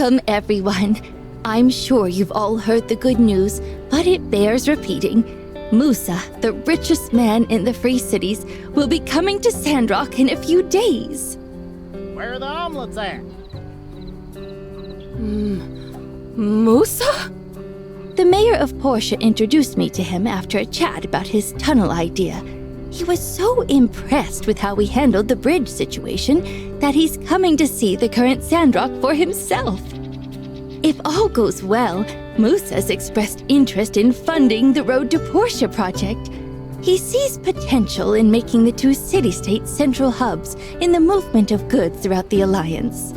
Welcome, everyone. I'm sure you've all heard the good news, but it bears repeating. Musa, the richest man in the Free Cities, will be coming to Sandrock in a few days. Where are the omelets at? Musa? The mayor of Portia introduced me to him after a chat about his tunnel idea. He was so impressed with how we handled the bridge situation that he's coming to see the current Sandrock for himself. If all goes well, Musa's expressed interest in funding the Road to Portia project. He sees potential in making the two city-state central hubs in the movement of goods throughout the Alliance.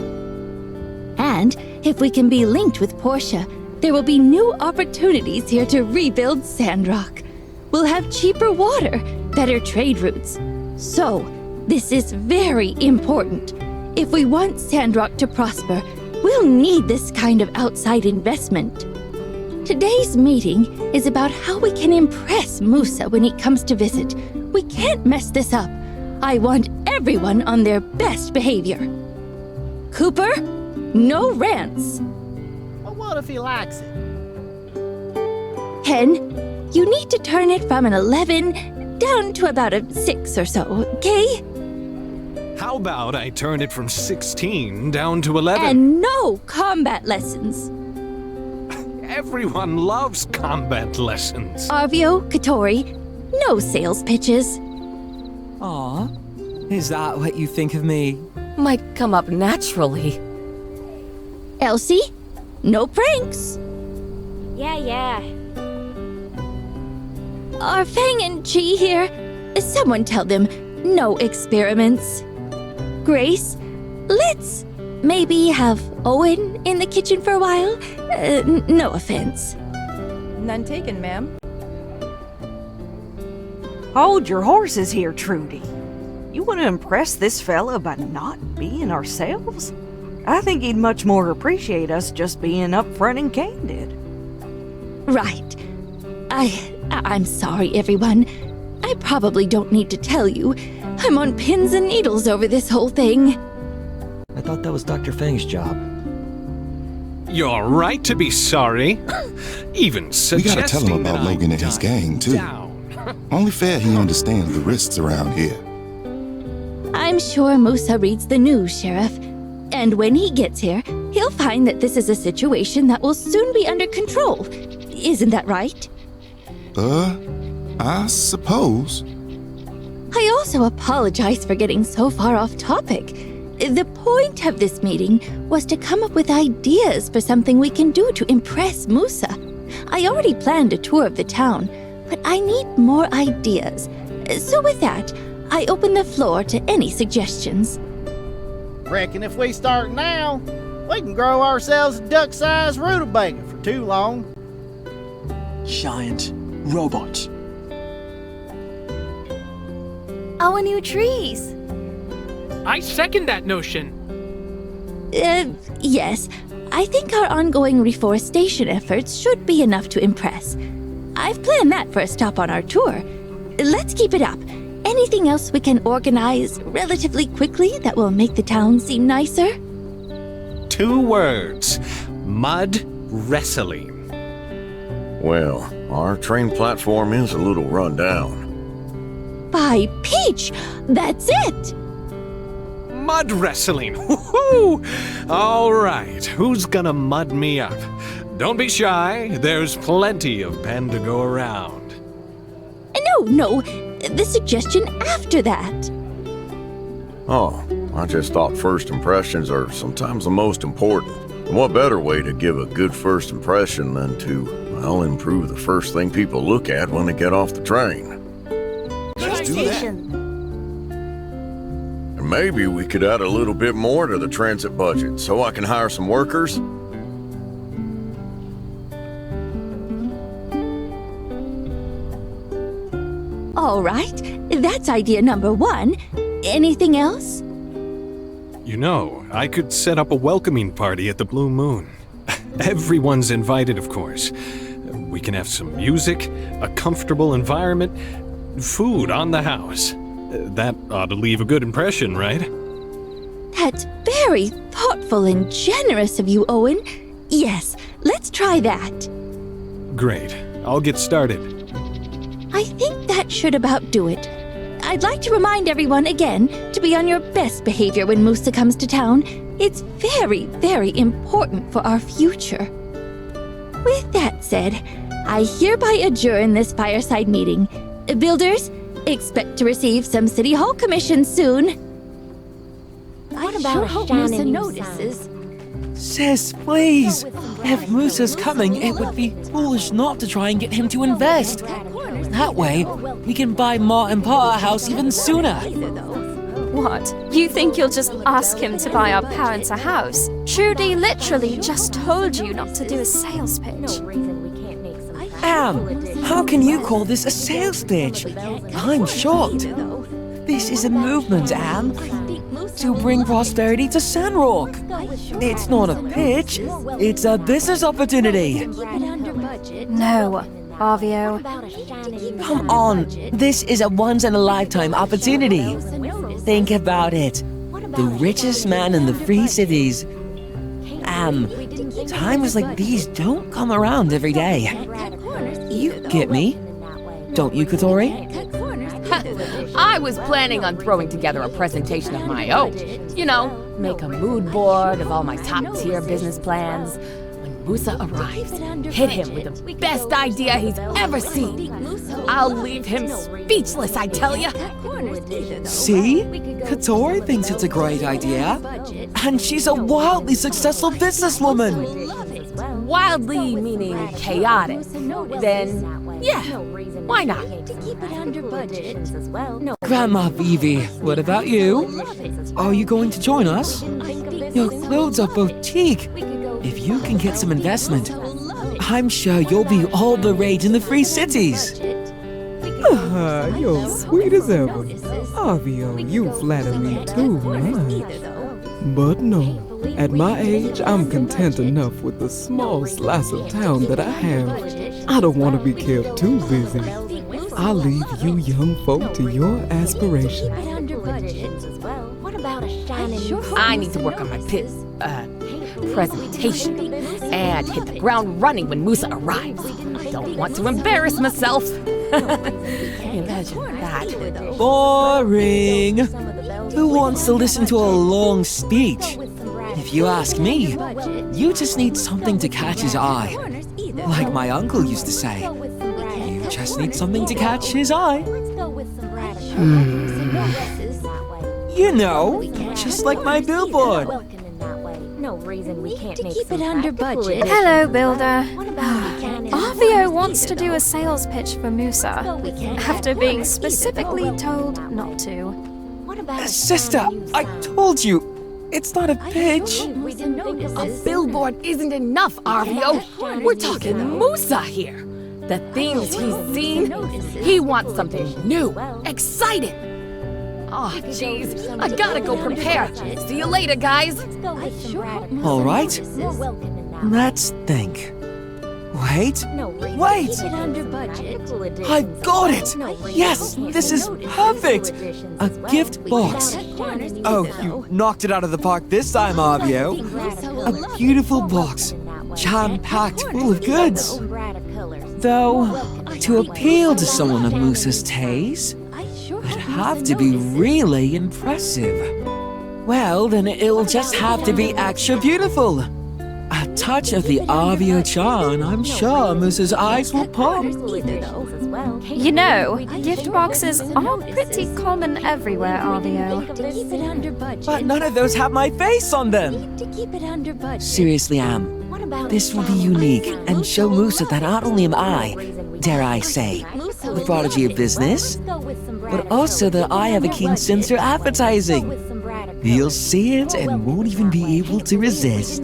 And if we can be linked with Portia, there will be new opportunities here to rebuild Sandrock. We'll have cheaper water, better trade routes. So, this is very important. If we want Sandrock to prosper, we'll need this kind of outside investment. Today's meeting is about how we can impress Musa when he comes to visit. We can't mess this up. I want everyone on their best behavior. Cooper, no rants. Well, what if he likes it? Ken, you need to turn it from an 11 down to about a 6 or so, okay? How about I turn it from 16 down to 11? And no combat lessons. Everyone loves combat lessons. Arvio, Katori, no sales pitches. Aw, is that what you think of me? Might come up naturally. Elsie, no pranks. Yeah. Are Fang and Chi here? Someone tell them, no experiments. Grace, let's maybe have Owen in the kitchen for a while? No offense. None taken, ma'am. Hold your horses here, Trudy. You want to impress this fella by not being ourselves? I think he'd much more appreciate us just being upfront and candid. Right. I'm sorry, everyone. I probably don't need to tell you. I'm on pins and needles over this whole thing. I thought that was Dr. Fang's job. You're right to be sorry. Even We suggesting gotta tell him about that Logan I and his died gang, too. down. Only fair he understands the risks around here. I'm sure Musa reads the news, Sheriff. And when he gets here, he'll find that this is a situation that will soon be under control. Isn't that right? I suppose. I also apologize for getting so far off topic. The point of this meeting was to come up with ideas for something we can do to impress Musa. I already planned a tour of the town, but I need more ideas. So with that, I open the floor to any suggestions. Reckon if we start now, we can grow ourselves a duck-sized rutabaga for too long. Giant robot. Our new trees. I second that notion. Yes. I think our ongoing reforestation efforts should be enough to impress. I've planned that for a stop on our tour. Let's keep it up. Anything else we can organize relatively quickly that will make the town seem nicer? 2 words. Mud wrestling. Well, our train platform is a little run down. By Peach! That's it! Mud wrestling. Woohoo! All right, who's gonna mud me up? Don't be shy. There's plenty of pen to go around. No. The suggestion after that. Oh, I just thought first impressions are sometimes the most important. And what better way to give a good first impression than to, well, improve the first thing people look at when they get off the train? Let's do that. And maybe we could add a little bit more to the transit budget so I can hire some workers. All right, that's idea number 1. Anything else? You know, I could set up a welcoming party at the Blue Moon. Everyone's invited, of course. We can have some music, a comfortable environment, food on the house. That ought to leave a good impression, right? That's very thoughtful and generous of you, Owen. Yes, let's try that. Great. I'll get started. I think that should about do it. I'd like to remind everyone again to be on your best behavior when Musa comes to town. It's very, very important for our future. With that said, I hereby adjourn this fireside meeting. Builders, expect to receive some City Hall commissions soon. What I about sure a hope shining Musa new notices. Sis, please! If Musa's coming, it would be foolish not to try and get him to invest. That way, we can buy Ma and Pa a house even sooner. What? You think you'll just ask him to buy our parents a house? Trudy literally just told you not to do a sales pitch. How can you call this a sales pitch? I'm shocked. This is a movement, to bring prosperity to Sandrock. It's not a pitch, it's a business opportunity. No, Arvio. Come on, this is a once-in-a-lifetime opportunity. Think about it. The richest man in the Free Cities. Times like these don't come around every day. You get me, don't you, Katori? I was planning on throwing together a presentation of my own. You know, make a mood board of all my top-tier business plans. When Musa arrives, hit him with the best idea he's ever seen. I'll leave him speechless, I tell ya. See? Katori thinks it's a great idea. And she's a wildly successful businesswoman. Wildly meaning chaotic. Then, yeah, why not? Grandma Vivi, what about you? Are you going to join us? Your clothes are boutique. If you can get some investment, I'm sure you'll be all the rage in the Free Cities. You're sweet as ever. Arvio, you flatter me too much. But no, at my age, I'm content enough with the small slice of town that I have. I don't want to be kept too busy. I'll leave you young folk to your aspirations. I need to work on my presentation and hit the ground running when Musa arrives. I don't want to embarrass myself. Imagine that. Boring. Who wants to listen to a long speech? If you ask me, you just need something to catch his eye. Like my uncle used to say, you just need something to catch his eye. You know, just like my billboard. No reason we can't to keep it under budget. Hello, Builder. Arvio wants to do a sales pitch for Musa, after being specifically told not to. Sister, I told you, it's not a pitch. A billboard isn't enough, Arvio. We're talking Musa here. The things he's seen, he wants something new, exciting. Oh, jeez, I gotta go prepare. See you later, guys. All right, let's think. Wait! I've got it! Yes, this is perfect! A gift box. Oh, you knocked it out of the park this time, Arvio. A beautiful box, jam-packed full of goods. Though, to appeal to someone of Musa's taste, it'd have to be really impressive. Well, then it'll just have to be extra beautiful. A touch of the Arvio charm, I'm sure Musa's eyes will pop. You know, gift boxes are pretty common everywhere, Arvio. But none of those have my face on them. Seriously, Am. This will be unique and show Musa that not only am I, dare I say, the prodigy of business, but also that I have a keen sense for advertising. You'll see it and won't even be able to resist.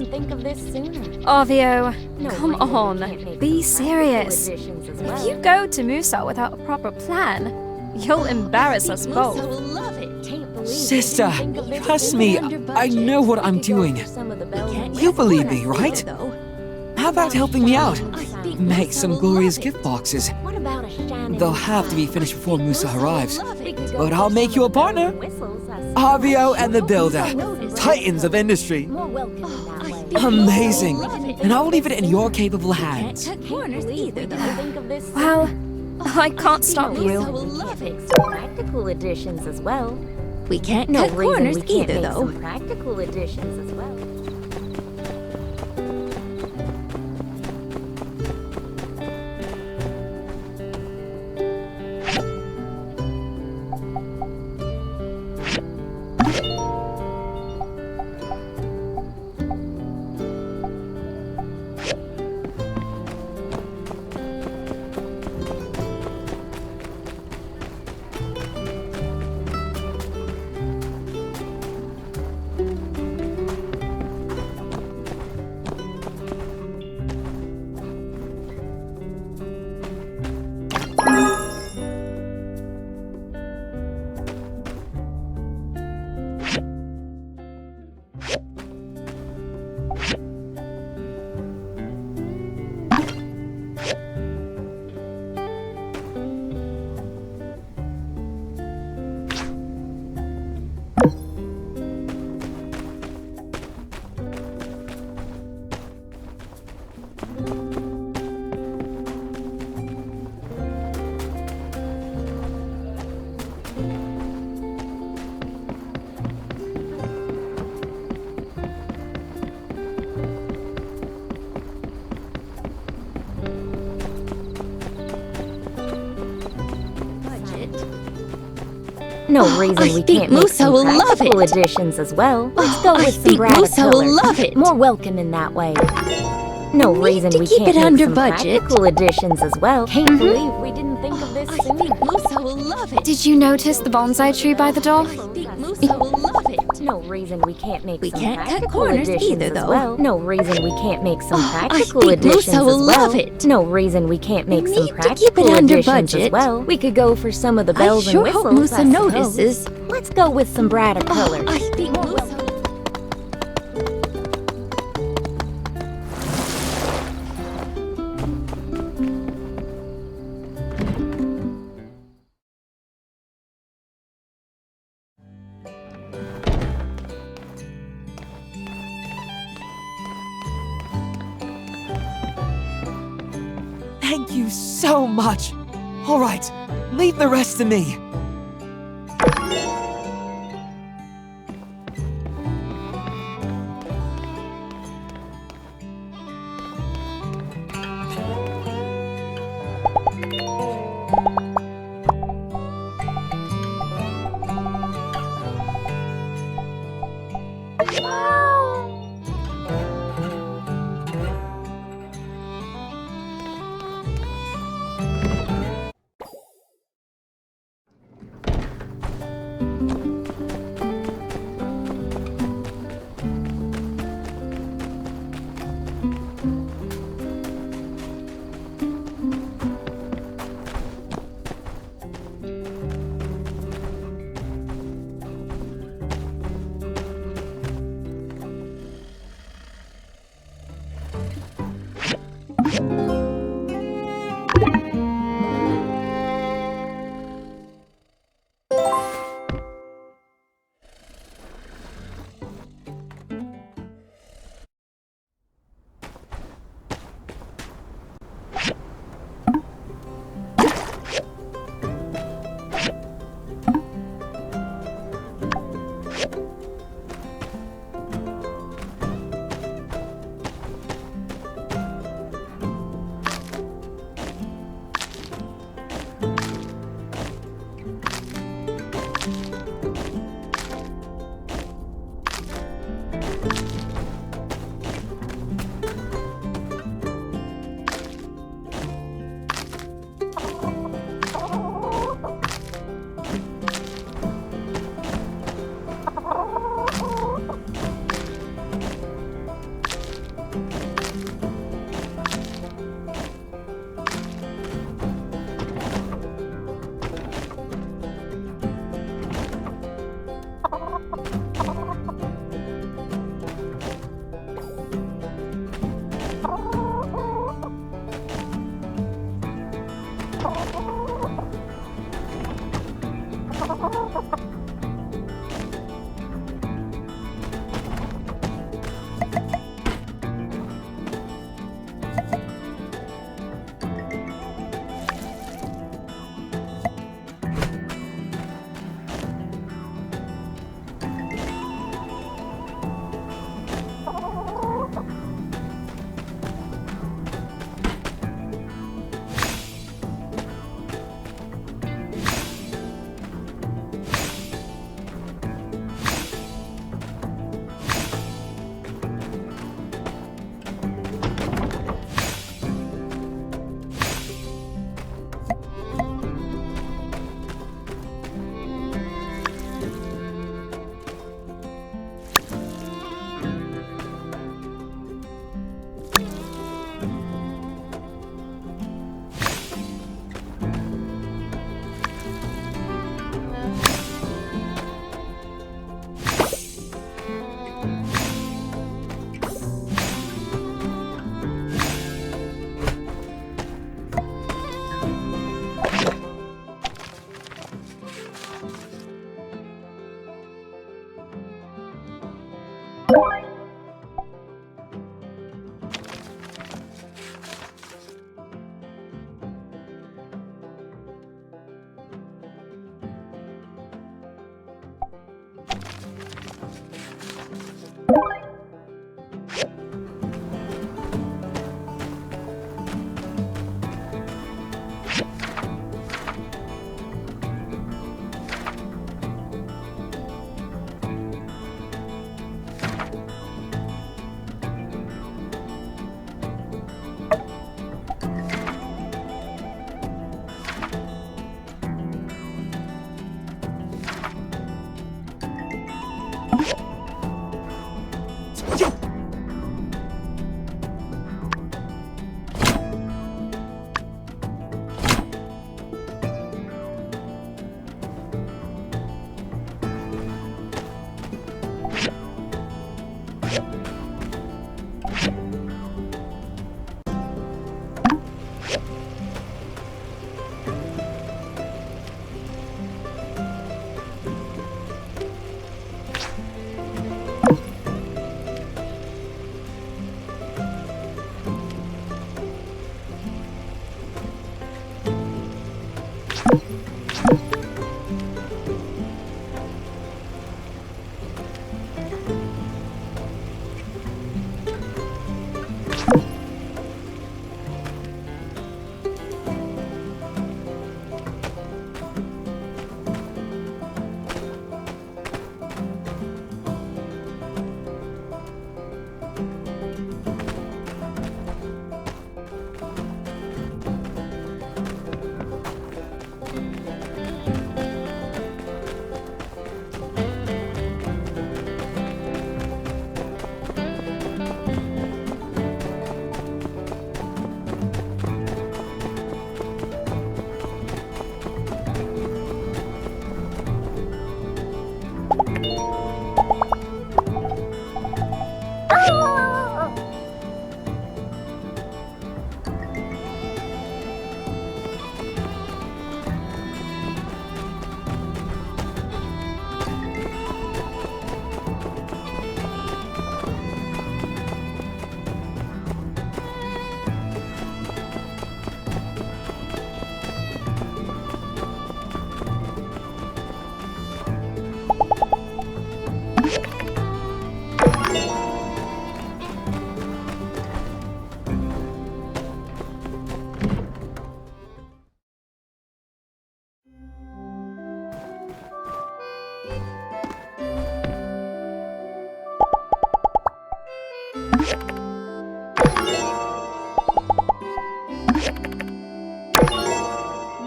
Arvio, come on, be serious. If you go to Musa without a proper plan, you'll embarrass us both. Sister, trust me, I know what I'm doing. You believe me, right? How about helping me out? Make some glorious gift boxes. they'll have to be finished before Musa arrives. But I'll make you a partner. Avio and the Builder, titans of industry. Amazing. And I'll leave it in your capable hands. Well, I can't stop you. Practical additions as well. We can't No cut reason corners we can't either, make though. some practical additions as well. No reason we can't make some practical additions as well. Let's go with some brighter Musa will colors. love it. More welcoming that way. No reason we keep can't it make under some budget. practical additions as well. Can't believe we didn't think of this sooner. Musa will love it. Did you notice the bonsai tree by the door? Musa will love it. No reason we can't make We some can't cut practical corners additions either, as though. well. No reason we can't make some I practical think additions Musa will as well. love it. No reason we can't make some need to keep it practical under additions as budget. well. We could go for some of the I bells sure and hope whistles. Musa I suppose. notices. Let's go with some brighter colors. I think Musa. Thank you so much. All right, leave the rest to me.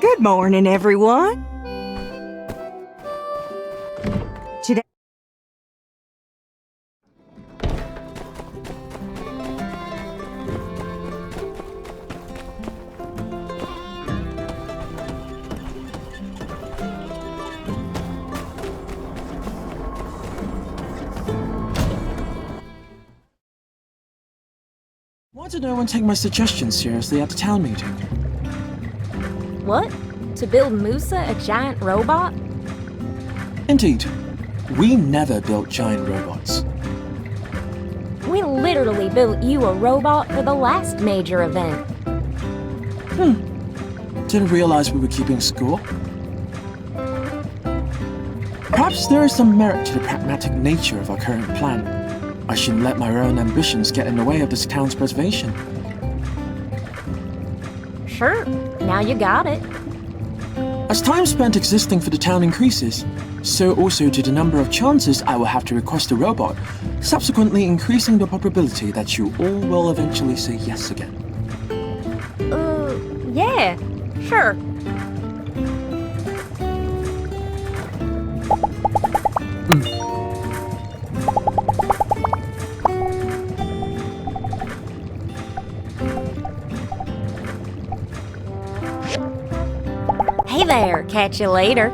Good morning, everyone. Today. Why did no one take my suggestions seriously at the town meeting? What? To build Musa a giant robot? Indeed. We never built giant robots. We literally built you a robot for the last major event. Didn't realize we were keeping score. Perhaps there is some merit to the pragmatic nature of our current plan. I shouldn't let my own ambitions get in the way of this town's preservation. Sure, now you got it. As time spent existing for the town increases, so also do the number of chances I will have to request a robot, subsequently increasing the probability that you all will eventually say yes again. Yeah, sure. Hey there, catch you later.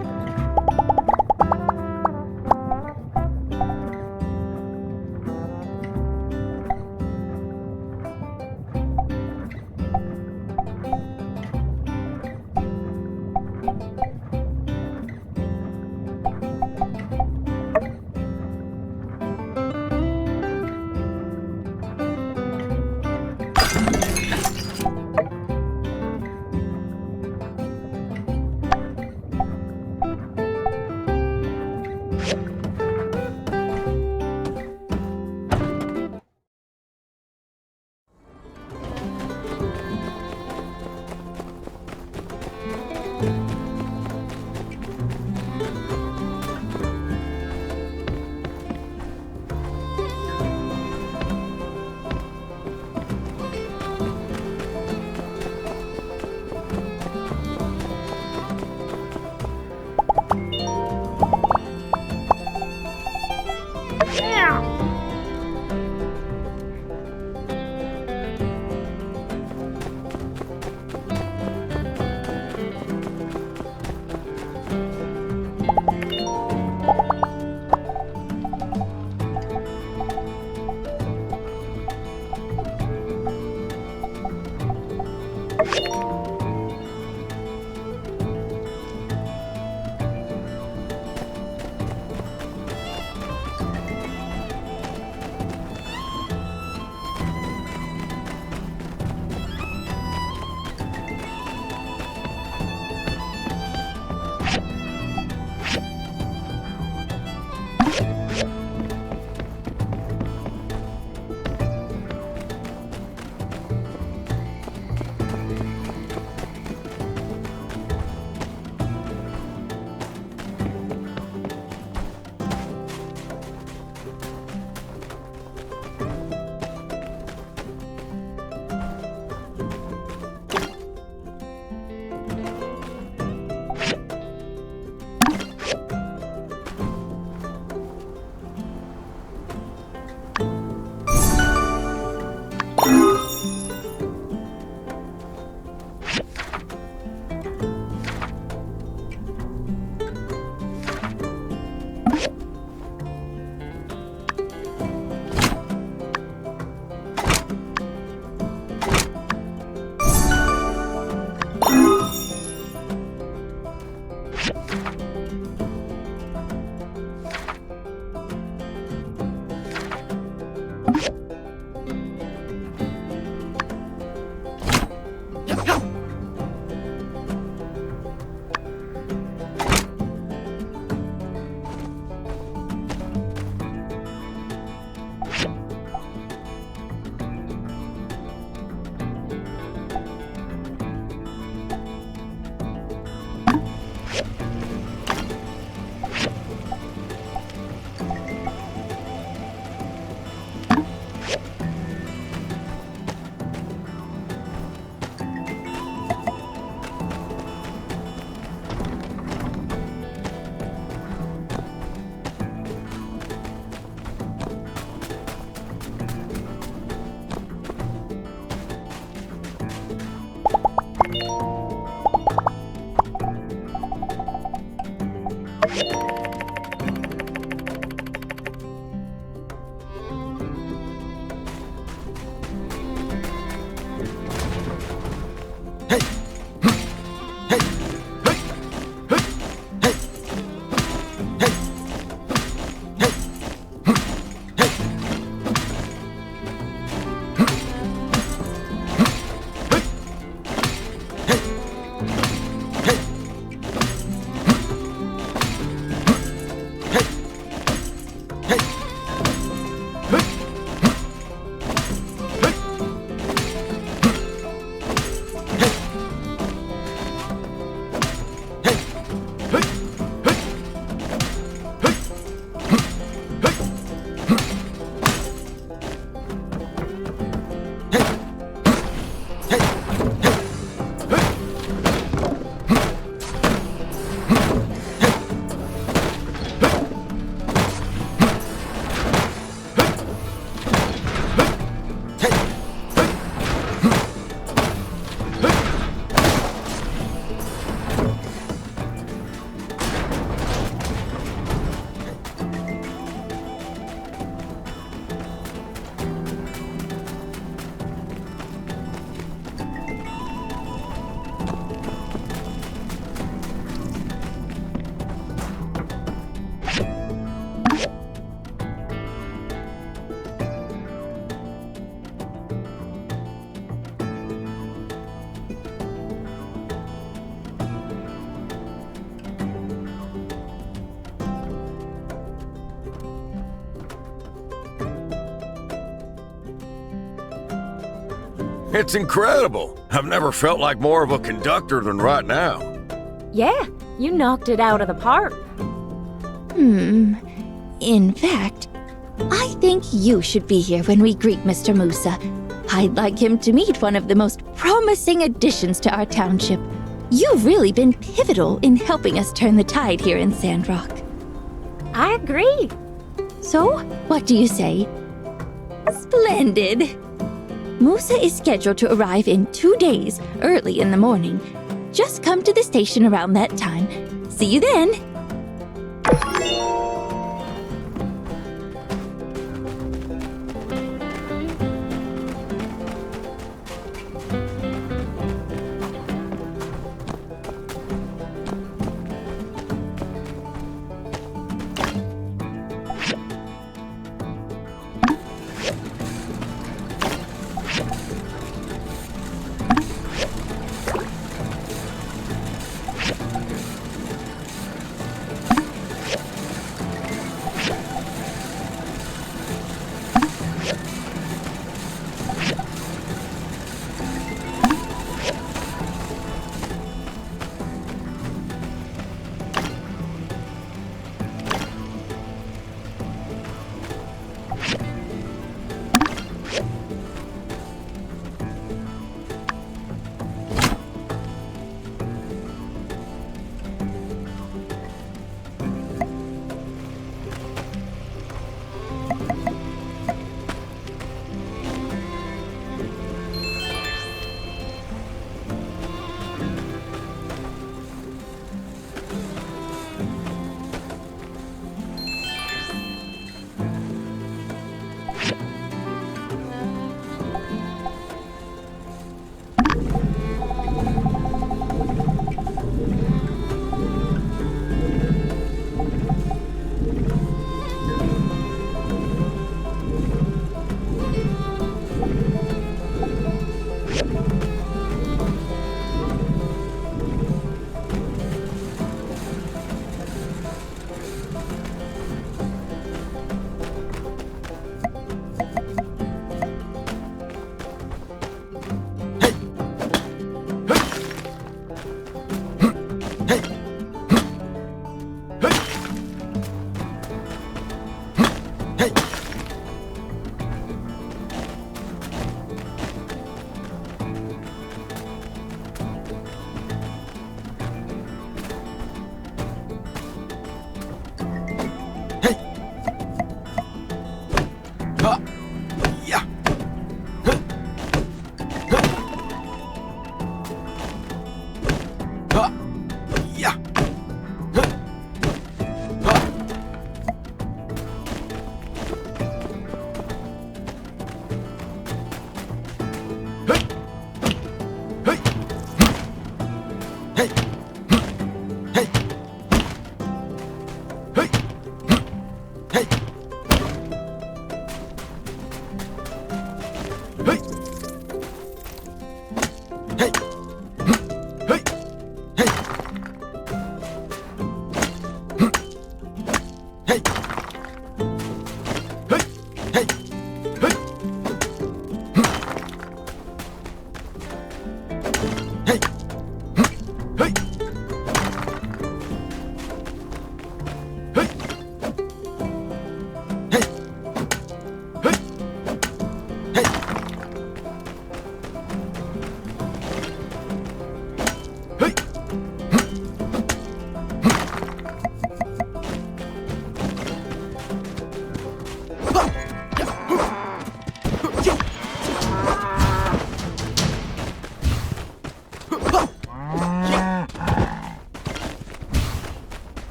It's incredible. I've never felt like more of a conductor than right now. Yeah, you knocked it out of the park. In fact, I think you should be here when we greet Mr. Musa. I'd like him to meet one of the most promising additions to our township. You've really been pivotal in helping us turn the tide here in Sandrock. I agree. So, what do you say? Splendid! Musa is scheduled to arrive in 2 days, early in the morning. Just come to the station around that time. See you then!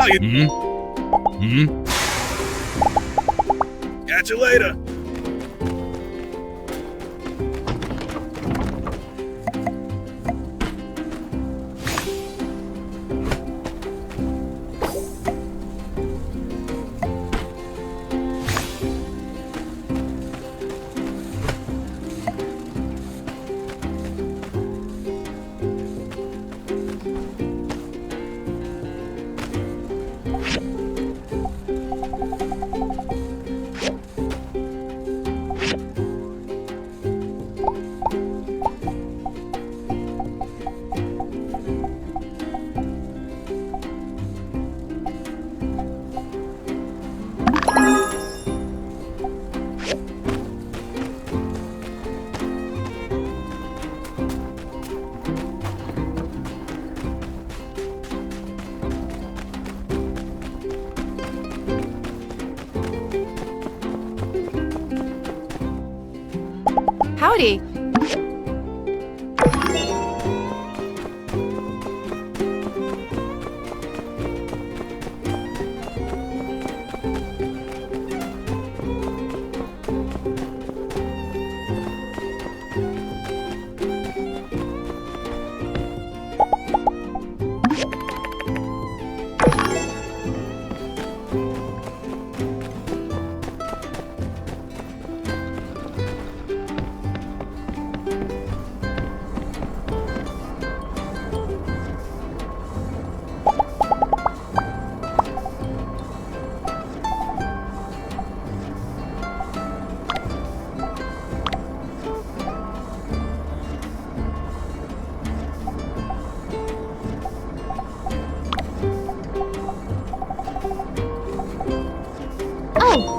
How you? Catch you later. Howdy.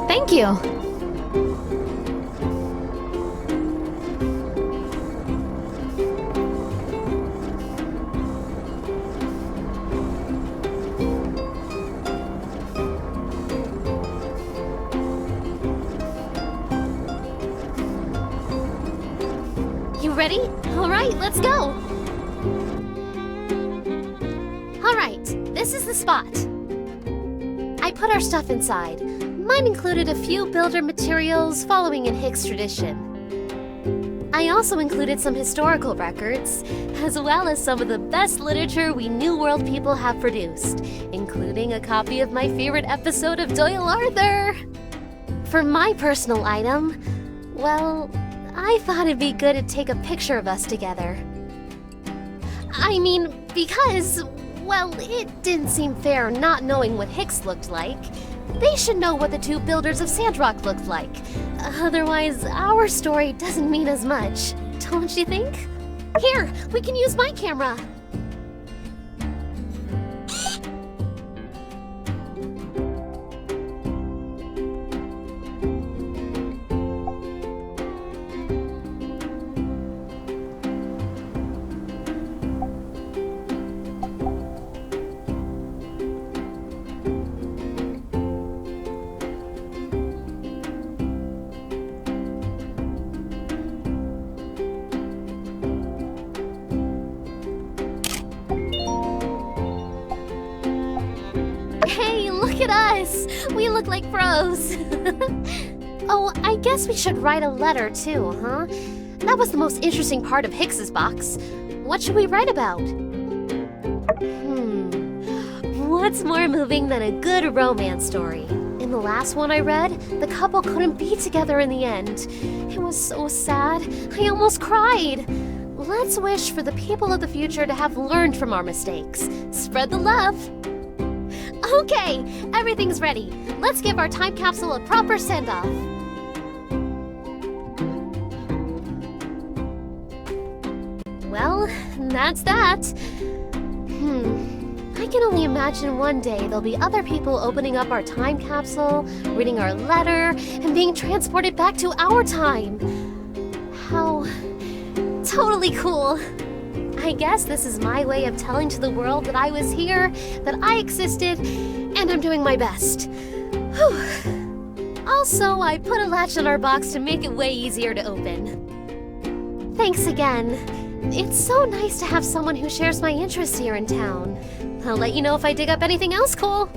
Thank you. You ready? All right, let's go. All right, this is the spot. I put our stuff inside. Mine included a few builder materials following in Hicks tradition. I also included some historical records, as well as some of the best literature we New World people have produced, including a copy of my favorite episode of Doyle Arthur. For my personal item, well, I thought it'd be good to take a picture of us together. I mean, because, well, it didn't seem fair not knowing what Hicks looked like. They should know what the two builders of Sandrock looked like. Otherwise, our story doesn't mean as much, don't you think? Here, we can use my camera. Look at us! We look like pros! Oh, I guess we should write a letter too, huh? That was the most interesting part of Hicks's box. What should we write about? What's more moving than a good romance story? In the last one I read, the couple couldn't be together in the end. It was so sad. I almost cried. Let's wish for the people of the future to have learned from our mistakes. Spread the love! Okay, everything's ready. Let's give our time capsule a proper send-off. Well, that's that. I can only imagine one day there'll be other people opening up our time capsule, reading our letter, and being transported back to our time. How totally cool. I guess this is my way of telling to the world that I was here, that I existed, and I'm doing my best. Whew. Also, I put a latch on our box to make it way easier to open. Thanks again. It's so nice to have someone who shares my interests here in town. I'll let you know if I dig up anything else cool.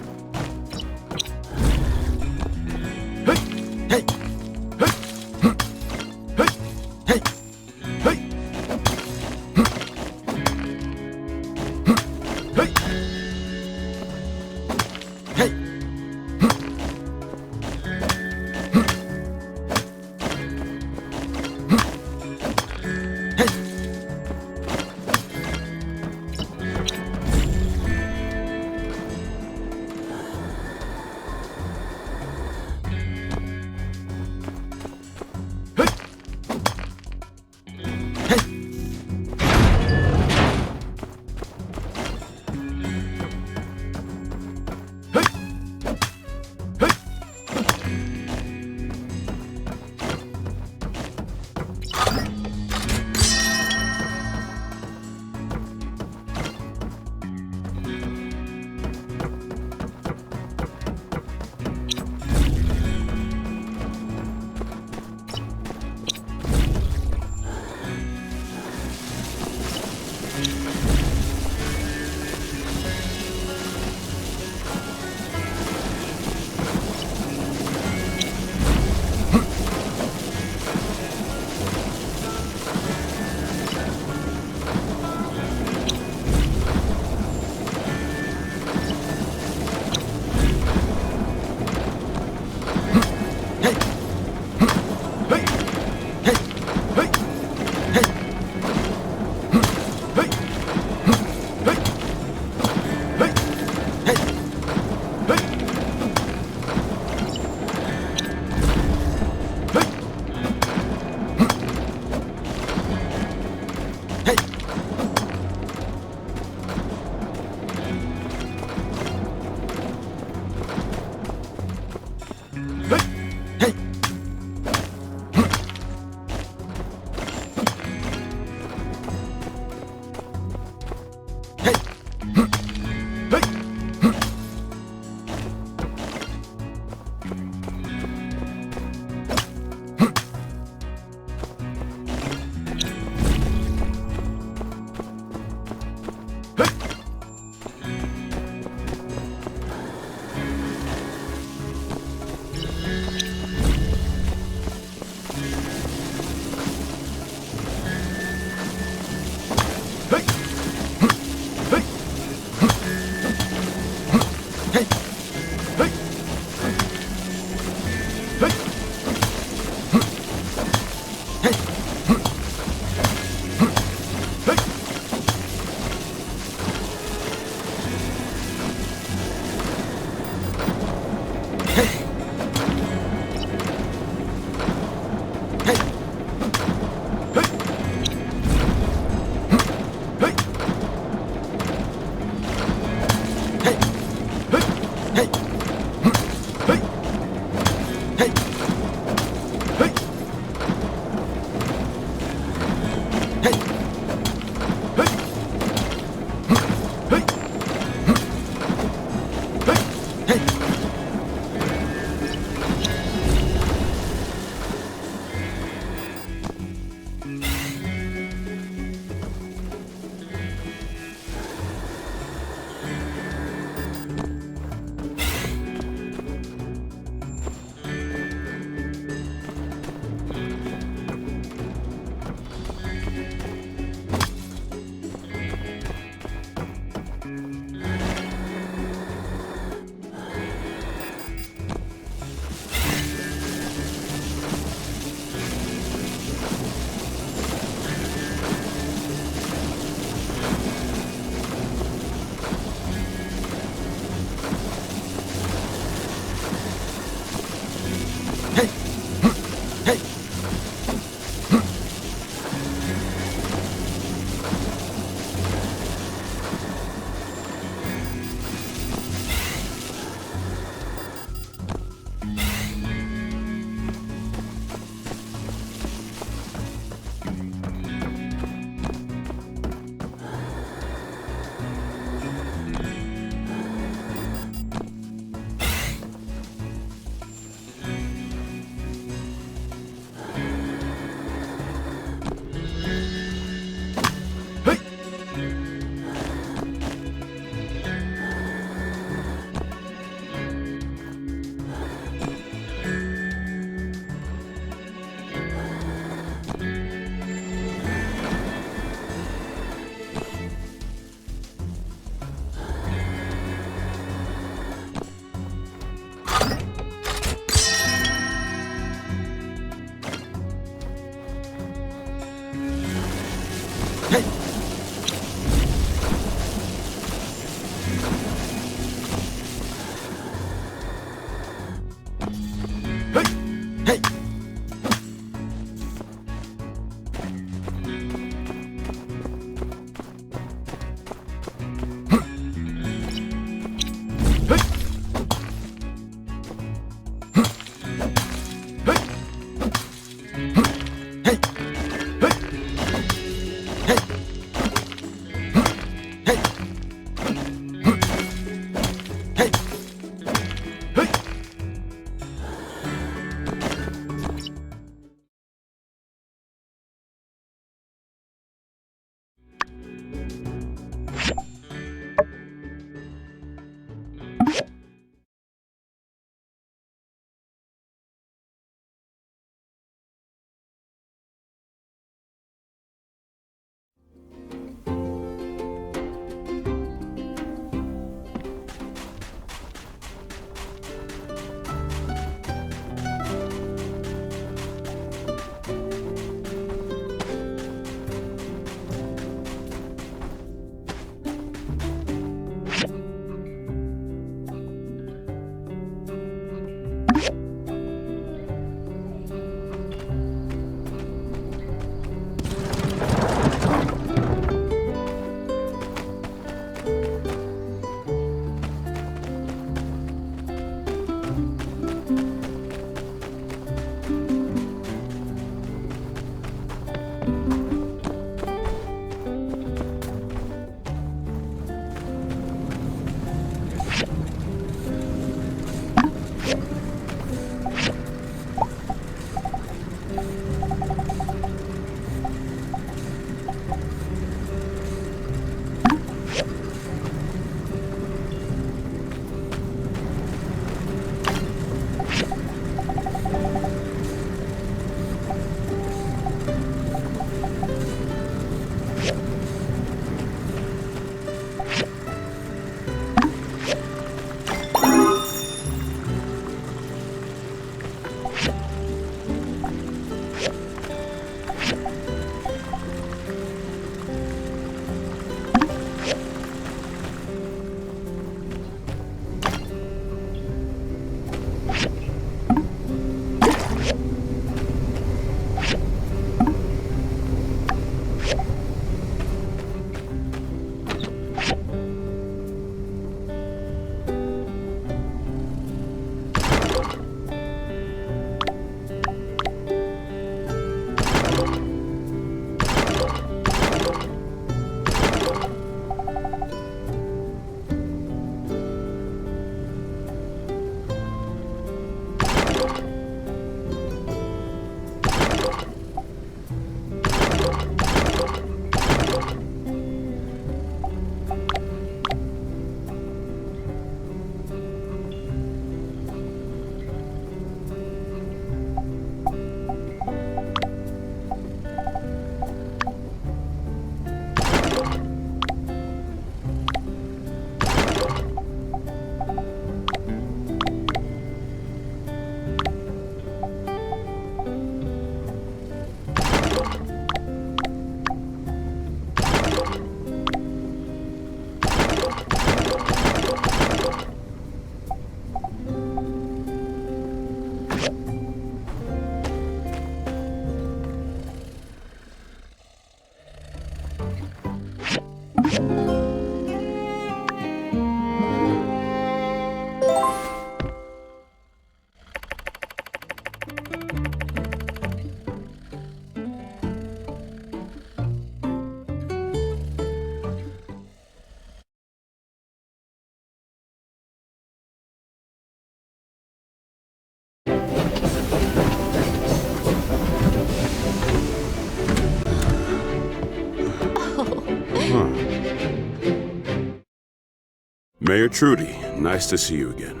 Mayor Trudy, nice to see you again.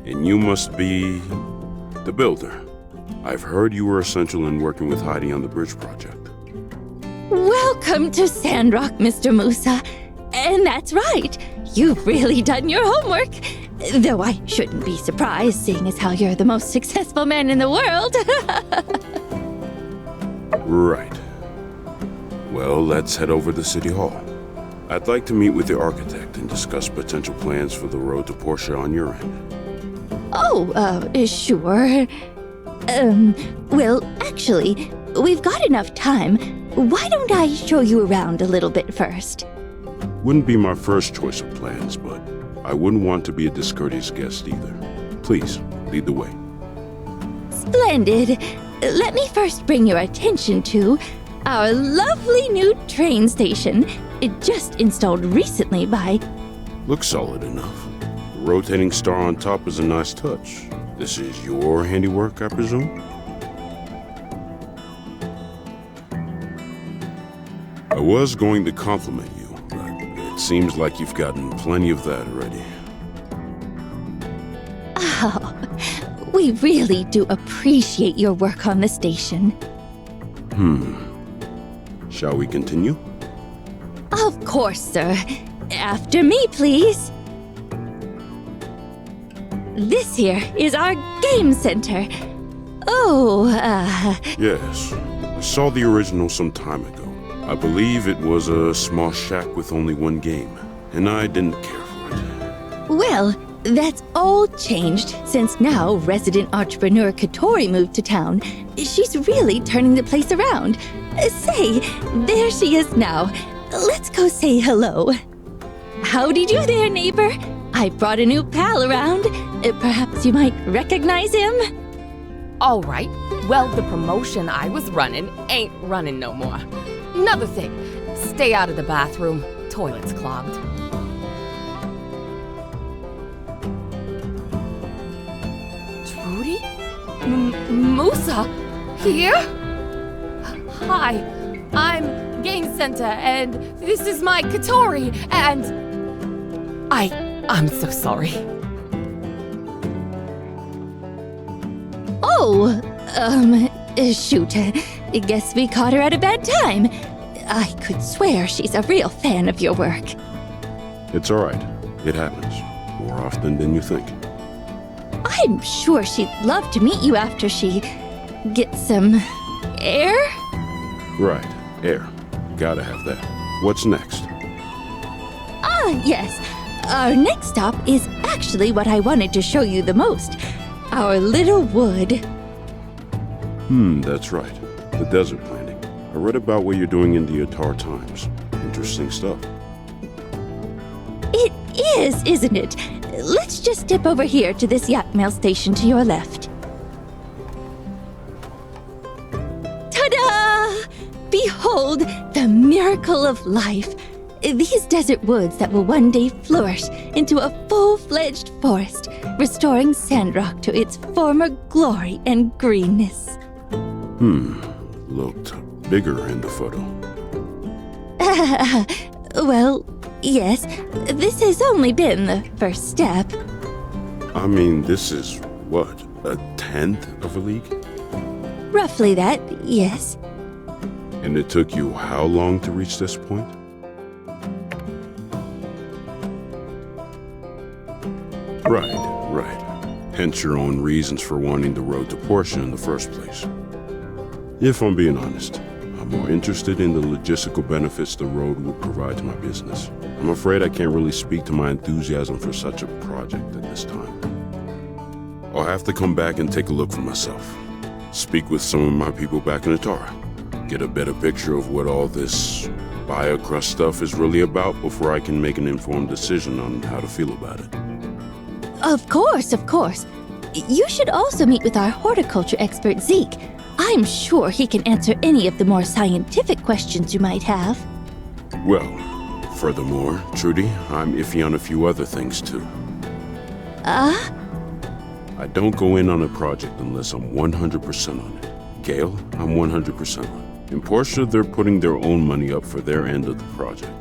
And you must be the builder. I've heard you were essential in working with Heidi on the bridge project. Welcome to Sandrock, Mr. Musa. And that's right, you've really done your homework. Though I shouldn't be surprised, seeing as how you're the most successful man in the world. Right. Well, let's head over to City Hall. I'd like to meet with the architect and discuss potential plans for the road to Portia on your end. Oh, sure. Well, actually, we've got enough time. Why don't I show you around a little bit first? Wouldn't be my first choice of plans, but I wouldn't want to be a discourteous guest either. Please, lead the way. Splendid. Let me first bring your attention to our lovely new train station. It just installed recently by... Looks solid enough. The rotating star on top is a nice touch. This is your handiwork, I presume? I was going to compliment you, but it seems like you've gotten plenty of that already. Oh, we really do appreciate your work on the station. Shall we continue? Of course, sir. After me, please. This here is our game center. Oh, Yes. I saw the original some time ago. I believe it was a small shack with only one game, and I didn't care for it. Well, that's all changed since now resident entrepreneur Katori moved to town. She's really turning the place around. Say, there she is now. Let's go say hello. Howdy do there, neighbor. I brought a new pal around. Perhaps you might recognize him? All right. Well, the promotion I was running ain't running no more. Another thing, stay out of the bathroom. Toilet's clogged. Trudy? Musa? Here? Hi, I'm Game Center, and this is my Katori, and... I'm so sorry. Oh, shoot. I guess we caught her at a bad time. I could swear she's a real fan of your work. It's all right. It happens. More often than you think. I'm sure she'd love to meet you after she gets some air? Right. Air. Gotta have that. What's next? Yes. Our next stop is actually what I wanted to show you the most. Our little wood. That's right. The desert planning. I read about what you're doing in the Atar Times. Interesting stuff. It is, isn't it? Let's just step over here to this yak mail station to your left. Ta-da! Behold the miracle of life. These desert woods that will one day flourish into a full-fledged forest, restoring Sandrock to its former glory and greenness. Looked bigger in the photo. Well, yes. This has only been the first step. I mean, this is, what, a 10th of a league? Roughly that, yes. And it took you how long to reach this point? Right. Hence your own reasons for wanting the road to Portia in the first place. If I'm being honest, I'm more interested in the logistical benefits the road would provide to my business. I'm afraid I can't really speak to my enthusiasm for such a project at this time. I'll have to come back and take a look for myself. Speak with some of my people back in Atara. Get a better picture of what all this biocrust stuff is really about before I can make an informed decision on how to feel about it. Of course. You should also meet with our horticulture expert, Zeke. I'm sure he can answer any of the more scientific questions you might have. Well, furthermore, Trudy, I'm iffy on a few other things too. I don't go in on a project unless I'm 100% on it. Gale, I'm 100% on. In Portia, they're putting their own money up for their end of the project.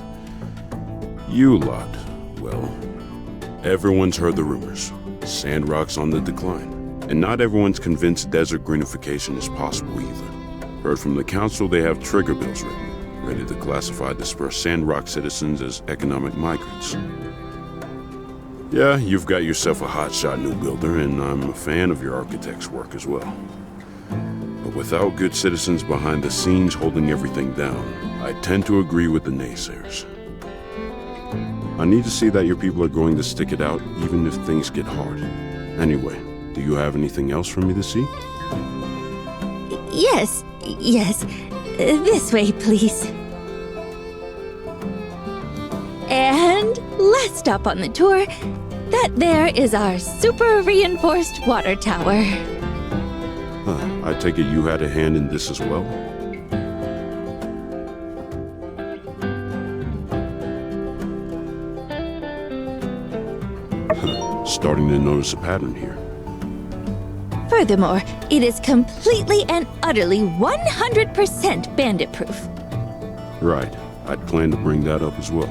You lot, well, everyone's heard the rumors. Sandrock's on the decline. And not everyone's convinced desert greenification is possible either. Heard from the council they have trigger bills written, ready to classify dispersed Sandrock citizens as economic migrants. Yeah, you've got yourself a hotshot new builder, and I'm a fan of your architect's work as well. But without good citizens behind the scenes holding everything down, I tend to agree with the naysayers. I need to see that your people are going to stick it out even if things get hard. Anyway, do you have anything else for me to see? Yes. This way, please. And last stop on the tour, that there is our super reinforced water tower. I take it you had a hand in this as well? Starting to notice a pattern here. Furthermore, it is completely and utterly 100% bandit-proof. Right. I'd planned to bring that up as well.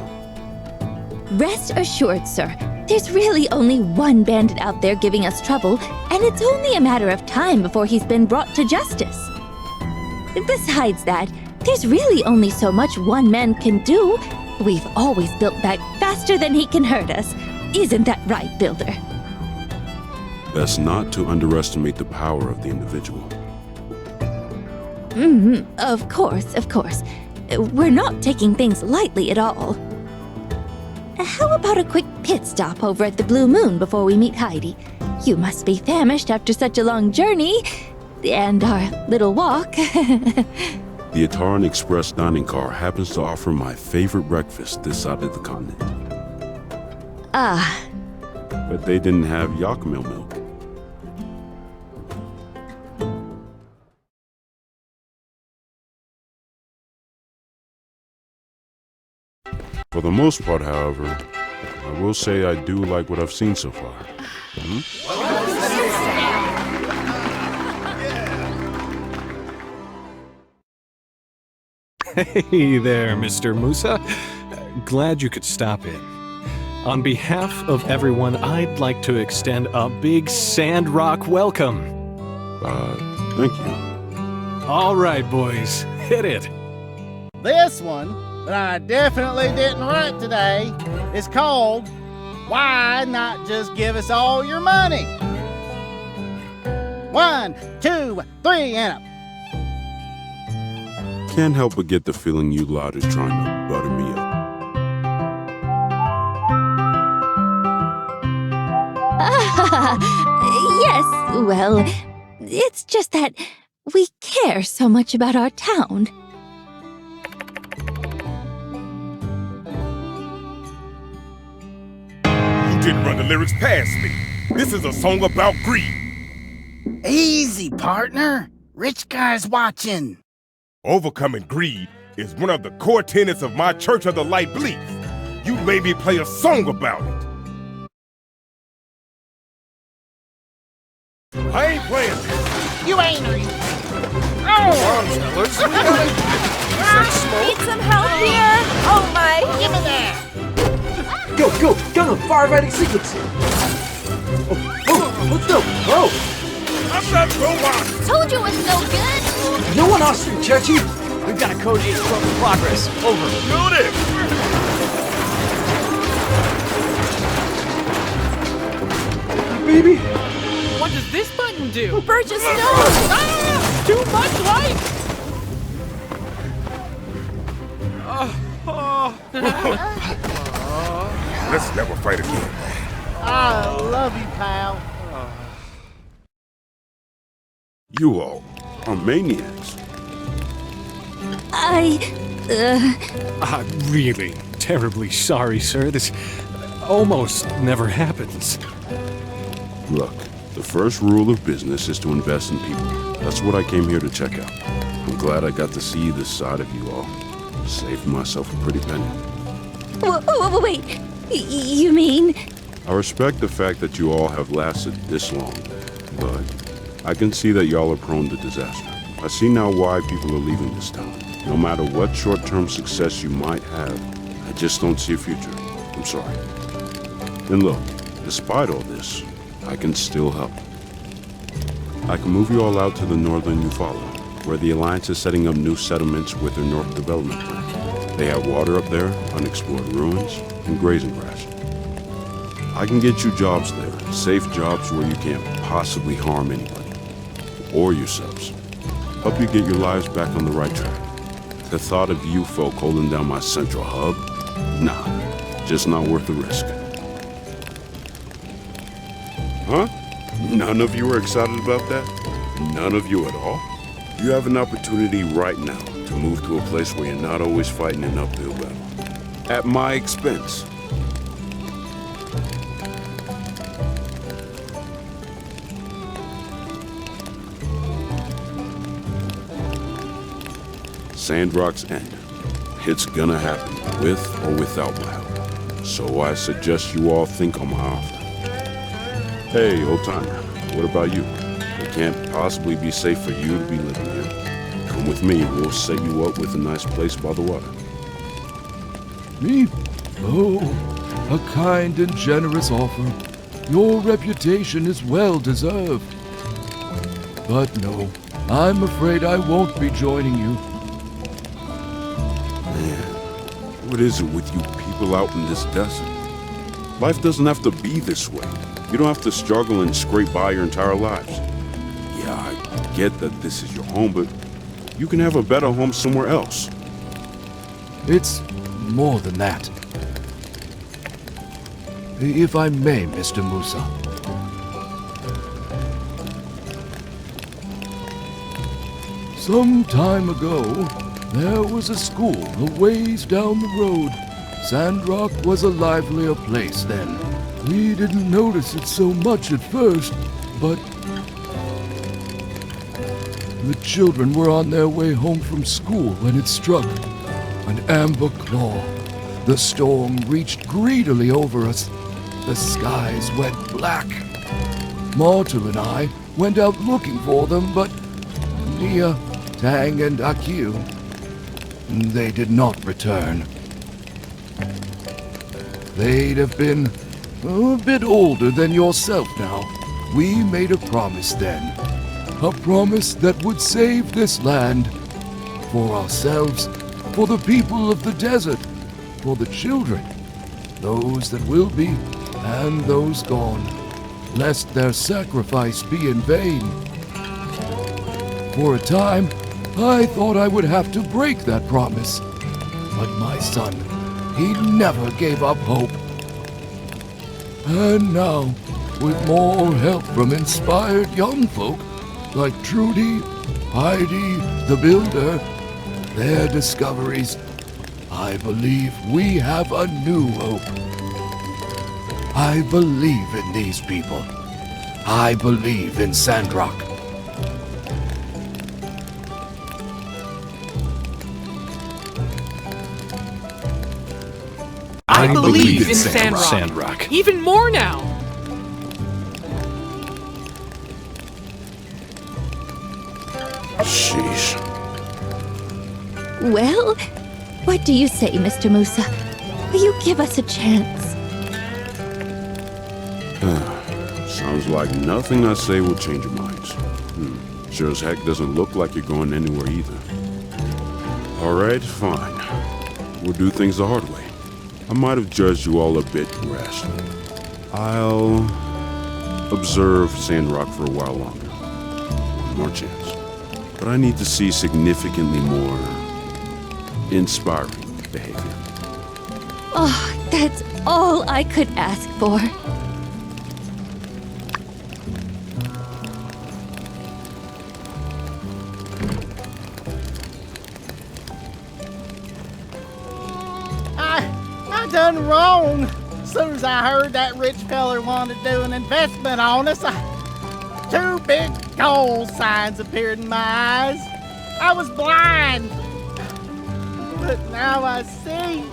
Rest assured, sir, there's really only one bandit out there giving us trouble, and it's only a matter of time before he's been brought to justice. Besides that, there's really only so much one man can do. We've always built back faster than he can hurt us. Isn't that right, Builder? That's not to underestimate the power of the individual. Of course. We're not taking things lightly at all. How about a quick pit stop over at the Blue Moon before we meet Heidi? You must be famished after such a long journey, and our little walk. The Ataran Express dining car happens to offer my favorite breakfast this side of the continent. But they didn't have Yakimel milk. For the most part, however, I will say I do like what I've seen so far. Hey there, Mr. Musa. Glad you could stop in. On behalf of everyone, I'd like to extend a big Sandrock welcome. Thank you. All right, boys, hit it. This one that I definitely didn't write today is called Why Not Just Give Us All Your Money? 1, 2, 3, and up. Can't help but get the feeling you lot is trying to butter me up. Yes, well, it's just that we care so much about our town. You didn't run the lyrics past me. This is a song about greed. Easy, partner. Rich guy's watching. Overcoming greed is one of the core tenets of my Church of the Light belief. You made me play a song about it. I ain't playing this. You ain't. Need some help here? Oh my! Give me that. Go, gun on firefighting sequence. What's up? Oh! I'm not robot. Told you it's no good. No one asked you, Churchy. We've got a code 812 in progress. Over. Noted. Baby. What does this button do? Purchase no! Ah! Too much light! Let's never fight again. I love you, pal. You all are maniacs. I'm really terribly sorry, sir. This almost never happens. Look, the first rule of business is to invest in people. That's what I came here to check out. I'm glad I got to see this side of you all. Saved myself a pretty penny. Wait, you mean? I respect the fact that you all have lasted this long, but I can see that y'all are prone to disaster. I see now why people are leaving this town. No matter what short-term success you might have, I just don't see a future. I'm sorry. And look, despite all this, I can still help. I can move you all out to the northern Eufaula, where the Alliance is setting up new settlements with their North Development Plan. They have water up there, unexplored ruins, and grazing grass. I can get you jobs there, safe jobs where you can't possibly harm anybody. Or yourselves. Help you get your lives back on the right track. The thought of you folk holding down my central hub? Nah, just not worth the risk. Huh? None of you are excited about that? None of you at all? You have an opportunity right now to move to a place where you're not always fighting an uphill battle. At my expense. Sandrock's end. It's gonna happen, with or without my help. So I suggest you all think on my offer. Hey, old timer, what about you? It can't possibly be safe for you to be living here. Come with me, we'll set you up with a nice place by the water. Me? Oh, a kind and generous offer. Your reputation is well deserved. But no, I'm afraid I won't be joining you. What is it with you people out in this desert? Life doesn't have to be this way. You don't have to struggle and scrape by your entire lives. Yeah, I get that this is your home, but you can have a better home somewhere else. It's more than that. If I may, Mr. Musa. Some time ago, there was a school a ways down the road. Sandrock was a livelier place then. We didn't notice it so much at first, but the children were on their way home from school when it struck. An amber claw. The storm reached greedily over us. The skies went black. Martel and I went out looking for them, but Nia, Tang, and Akil, they did not return. They'd have been a bit older than yourself now. We made a promise then. A promise that would save this land. For ourselves, for the people of the desert, for the children, those that will be and those gone, lest their sacrifice be in vain. For a time, I thought I would have to break that promise. But my son, he never gave up hope. And now, with more help from inspired young folk like Trudy, Heidi, the Builder, their discoveries, I believe we have a new hope. I believe in these people. I believe in Sandrock. I believe in Sandrock. Even more now. Sheesh. Well, what do you say, Mr. Musa? Will you give us a chance? Sounds like nothing I say will change your minds. Sure as heck doesn't look like you're going anywhere either. Alright, fine. We'll do things the hard way. I might have judged you all a bit rashly. I'll observe Sandrock for a while longer. One more chance. But I need to see significantly more inspiring behavior. Oh, that's all I could ask for. I done wrong. As soon as I heard that rich feller wanted to do an investment on us, two big gold signs appeared in my eyes. I was blind, but now I see.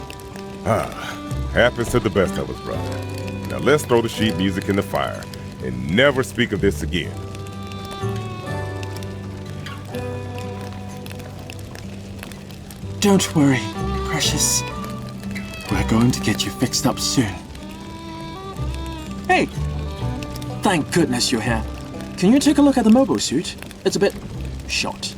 Happens to the best of us, brother. Now let's throw the sheet music in the fire and never speak of this again. Don't worry, precious. We're going to get you fixed up soon. Hey! Thank goodness you're here. Can you take a look at the mobile suit? It's a bit short.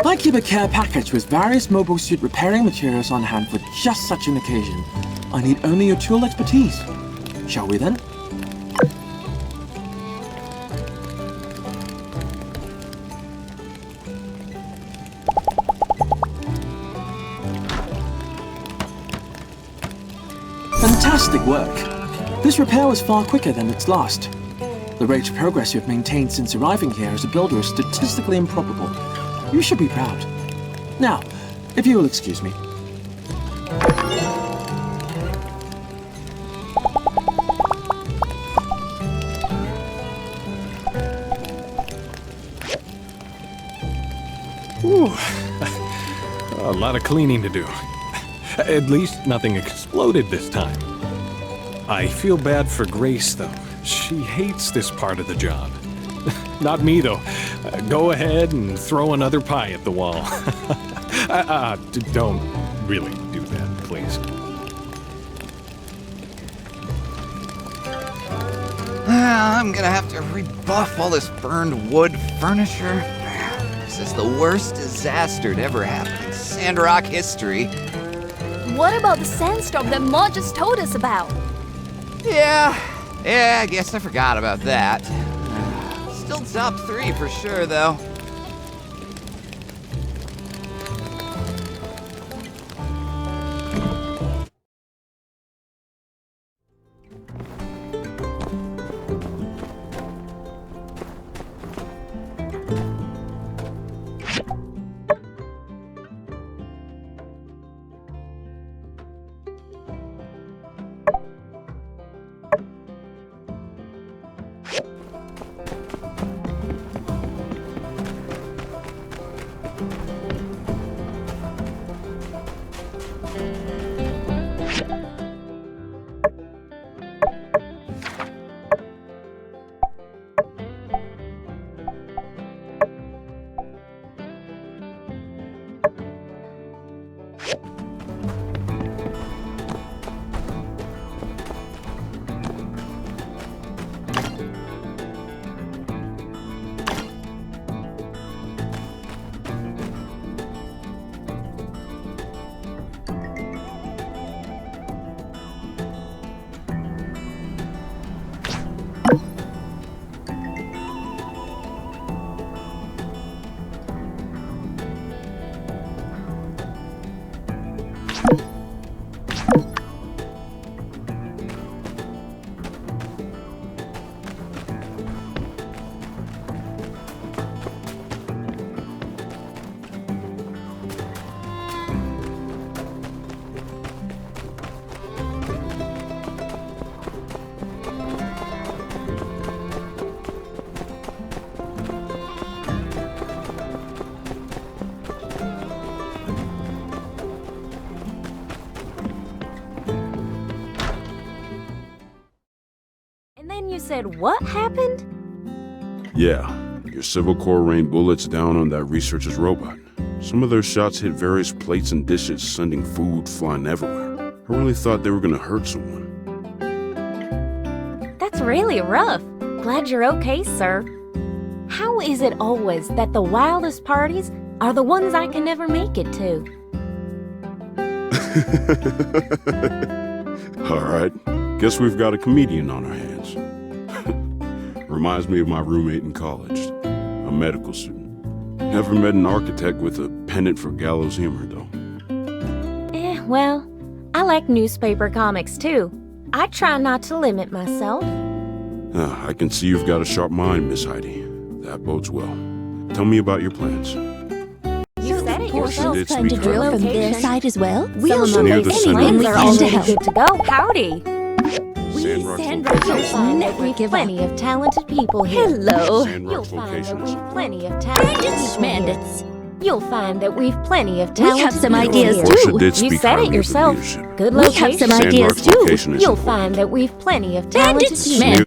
I keep a care package with various mobile suit repairing materials on hand for just such an occasion. I need only your tool expertise. Shall we then? Fantastic work. This repair was far quicker than its last. The rate of progress you've maintained since arriving here as a builder is statistically improbable. You should be proud. Now, if you will excuse me. Whew. A lot of cleaning to do. At least nothing exploded this time. I feel bad for Grace, though. She hates this part of the job. Not me, though. Go ahead and throw another pie at the wall. Don't really do that, please. I'm gonna have to rebuff all this burned wood furniture. This is the worst disaster to ever happen in Sandrock history. What about the sandstorm that Ma just told us about? Yeah, I guess I forgot about that. Still top 3 for sure, though. You said what happened? Yeah, your Civil Corps rained bullets down on that researcher's robot. Some of their shots hit various plates and dishes, sending food flying everywhere. I really thought they were gonna hurt someone. That's really rough. Glad you're okay, sir. How is it always that the wildest parties are the ones I can never make it to? Alright, guess we've got a comedian on our hands. Reminds me of my roommate in college, a medical student. Never met an architect with a pendant for gallows humor, though. Well, I like newspaper comics, too. I try not to limit myself. I can see you've got a sharp mind, Miss Heidi. That bodes well. Tell me about your plans. You said it yourself. Did Plan to speak drill up. from their side as well? We'll We'll do Near the anything we Sandrock can to help. Good to go. Howdy. Sandrock's You'll find that we've plenty of talented people here. Hello. You'll Sandrock's find that location is we've plenty of talented Bandits, people here. bandits. You'll find that we've plenty of We talented have some people ideas here. too. Portia did You speak said highly it of the yourself. leadership. Good We location. have some ideas Sandrock's too. location is You'll important. find that we've plenty of talented Bandits, people. man.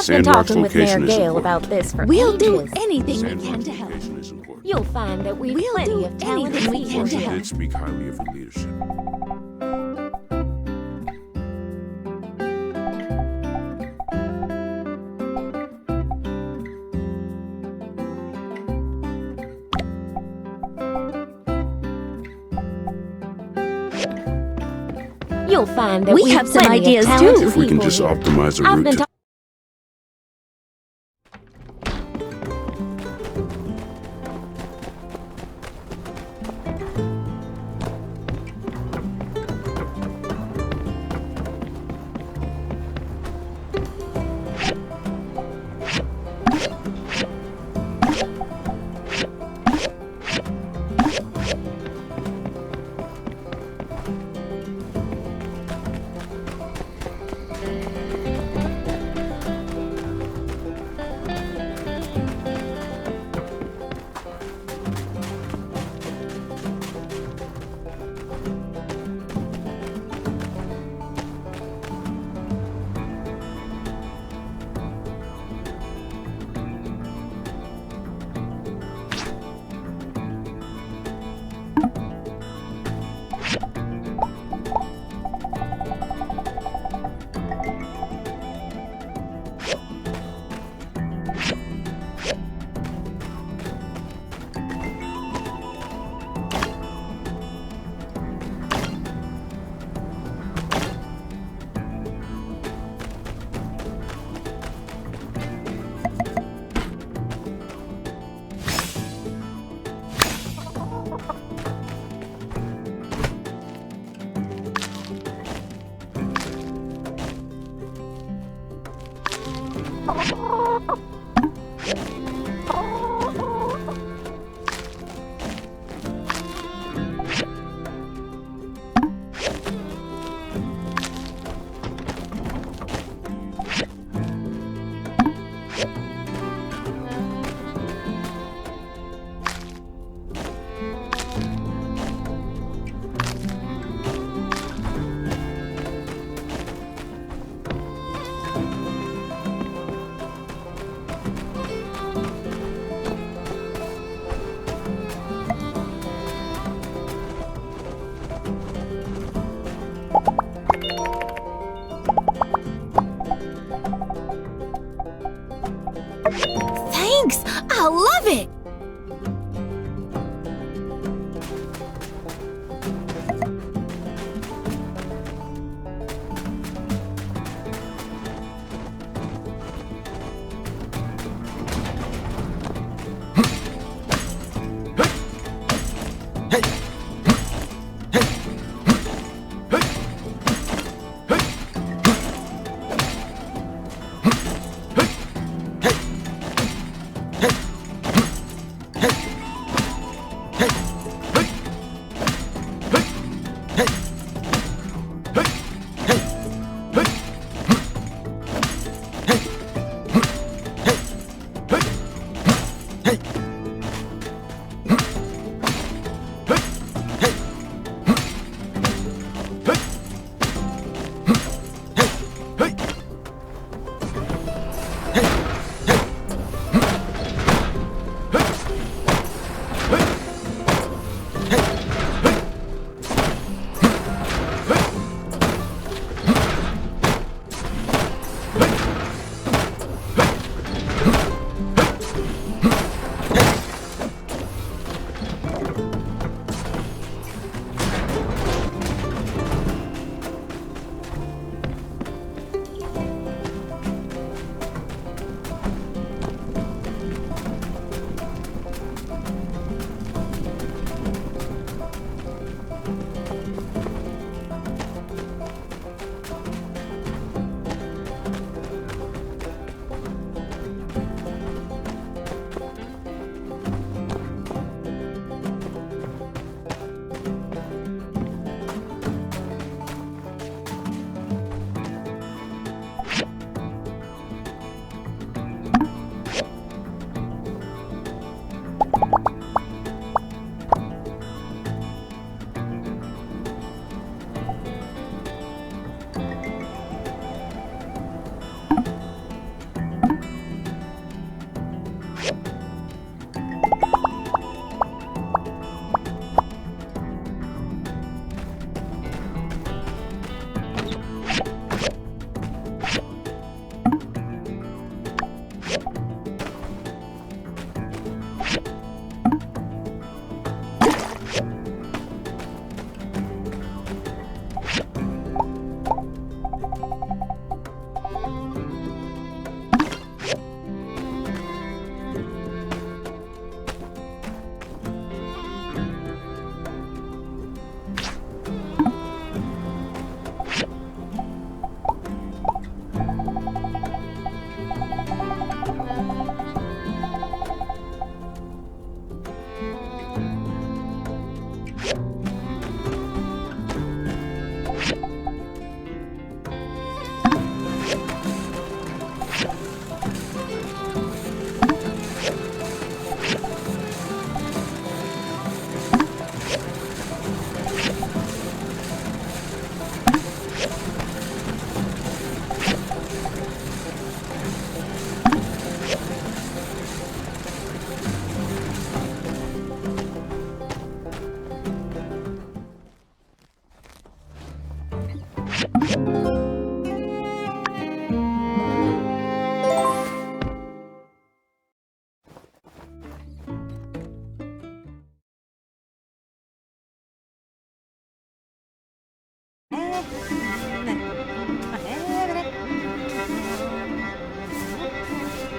I've been Sandrock's talking with Mayor location is Gale important. about this for We'll do ages. anything we can to help. You'll find that we've We'll plenty do of talent and anything we can to Portia help. did speak highly of your leadership. You'll find that We we've have some plenty of ideas, talented too. If we can people just here. optimize a I've route been to... Thanks! I love it!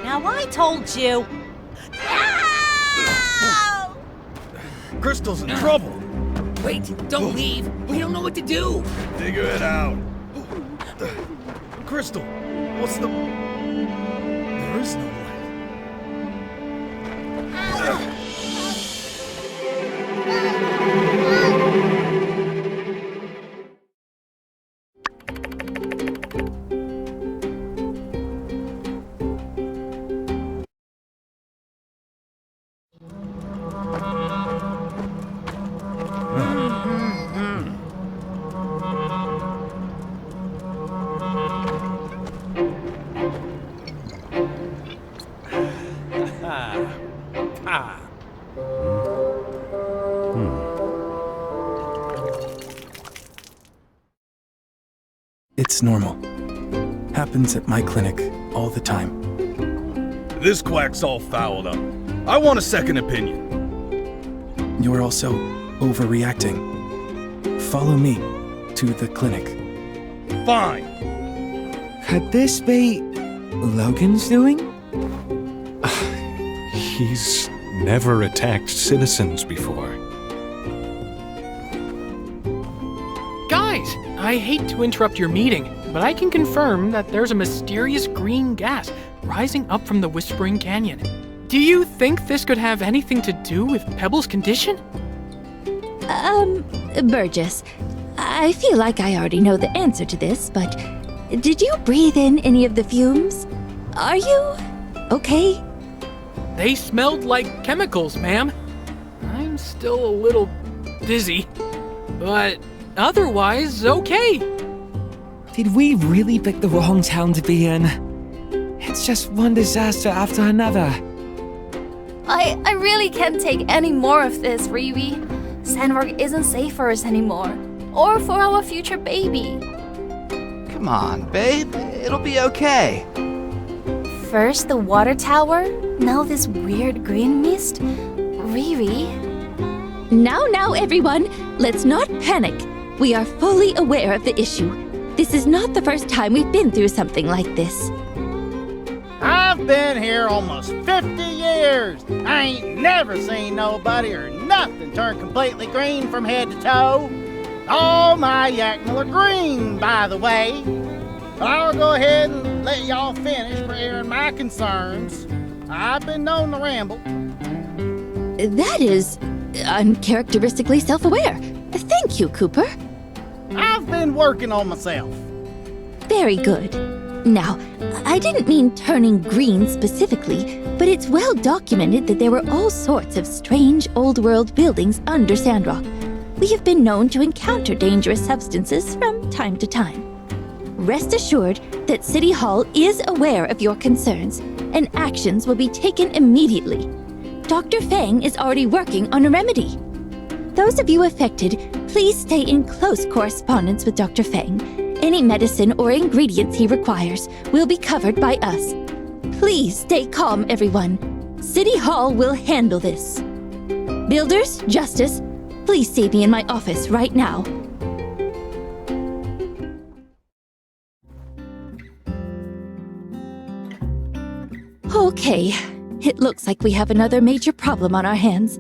Now I told you. Crystal's in trouble. Wait, don't leave. We don't know what to do. Figure it out. Crystal, what's the... There is no way. It's normal. Happens at my clinic all the time. This quack's all fouled up. I want a second opinion. You're also overreacting. Follow me to the clinic. Fine. Could this be Logan's doing? He's never attacked citizens before. Guys, I hate to interrupt your meeting, but I can confirm that there's a mysterious green gas rising up from the Whispering Canyon. Do you think this could have anything to do with Pebble's condition? Burgess, I feel like I already know the answer to this, but did you breathe in any of the fumes? Are you okay? They smelled like chemicals, ma'am. I'm still a little dizzy, but otherwise okay. Did we really pick the wrong town to be in? It's just one disaster after another. I really can't take any more of this, Riri. Sandrock isn't safe for us anymore. Or for our future baby. Come on, babe. It'll be okay. First the water tower, now this weird green mist. Riri. Now, everyone, let's not panic. We are fully aware of the issue. This is not the first time we've been through something like this. I've been here almost 50 years. I ain't never seen nobody or nothing turn completely green from head to toe. All my Yakmel are green, by the way. But I'll go ahead and let y'all finish for airing my concerns. I've been known to ramble. That is uncharacteristically self-aware. Thank you, Cooper. I've been working on myself. Very good. Now, I didn't mean turning green specifically, but it's well documented that there were all sorts of strange old-world buildings under Sandrock. We have been known to encounter dangerous substances from time to time. Rest assured that City Hall is aware of your concerns, and actions will be taken immediately. Dr. Fang is already working on a remedy. Those of you affected, please stay in close correspondence with Dr. Fang. Any medicine or ingredients he requires will be covered by us. Please stay calm, everyone. City Hall will handle this. Builders, Justice, please see me in my office right now. Okay, it looks like we have another major problem on our hands,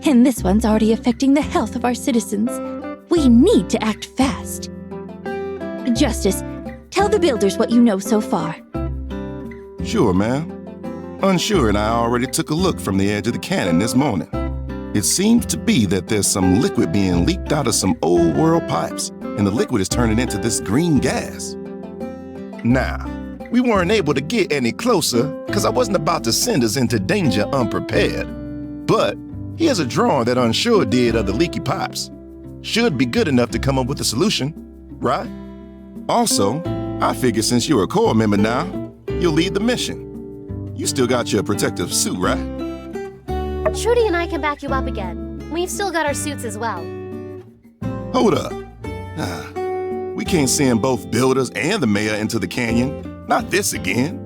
and this one's already affecting the health of our citizens. We need to act fast. Justice, tell the builders what you know so far. Sure, ma'am. Unsure and I already took a look from the edge of the cannon this morning. It seems to be that there's some liquid being leaked out of some old world pipes, and the liquid is turning into this green gas. Now, we weren't able to get any closer because I wasn't about to send us into danger unprepared. But here's a drawing that Unsure did of the leaky pipes. Should be good enough to come up with a solution, right? Also, I figure since you're a Corps member now, you'll lead the mission. You still got your protective suit, right? Trudy and I can back you up again. We've still got our suits as well. Hold up. We can't send both builders and the mayor into the canyon. Not this again.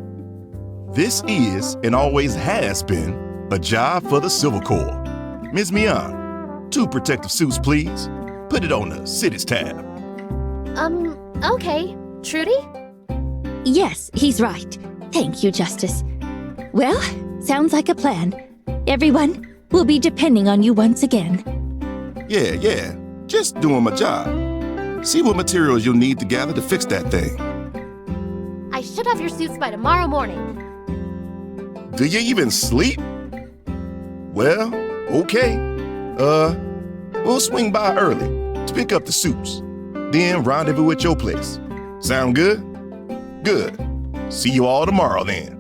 This is, and always has been, a job for the Civil Corps. Ms. Mian, 2 protective suits, please. Put it on the city's tab. Okay. Trudy? Yes, he's right. Thank you, Justice. Well, sounds like a plan. Everyone, we'll be depending on you once again. Yeah. Just doing my job. See what materials you'll need to gather to fix that thing. I should have your suits by tomorrow morning. Do you even sleep? Well, okay. We'll swing by early to pick up the suits. Then rendezvous at your place. Sound good? Good. See you all tomorrow then.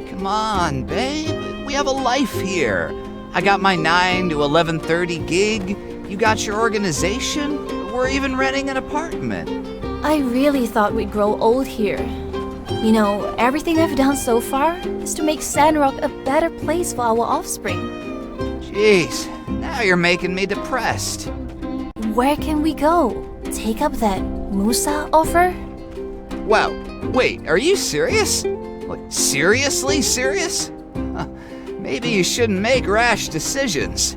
Come on, babe. We have a life here. I got my 9 to 11:30 gig. You got your organization. We're even renting an apartment. I really thought we'd grow old here. You know, everything I've done so far is to make Sandrock a better place for our offspring. Jeez, now you're making me depressed. Where can we go? Take up that Musa offer? Wow, wait, are you serious? What, seriously serious? Maybe you shouldn't make rash decisions.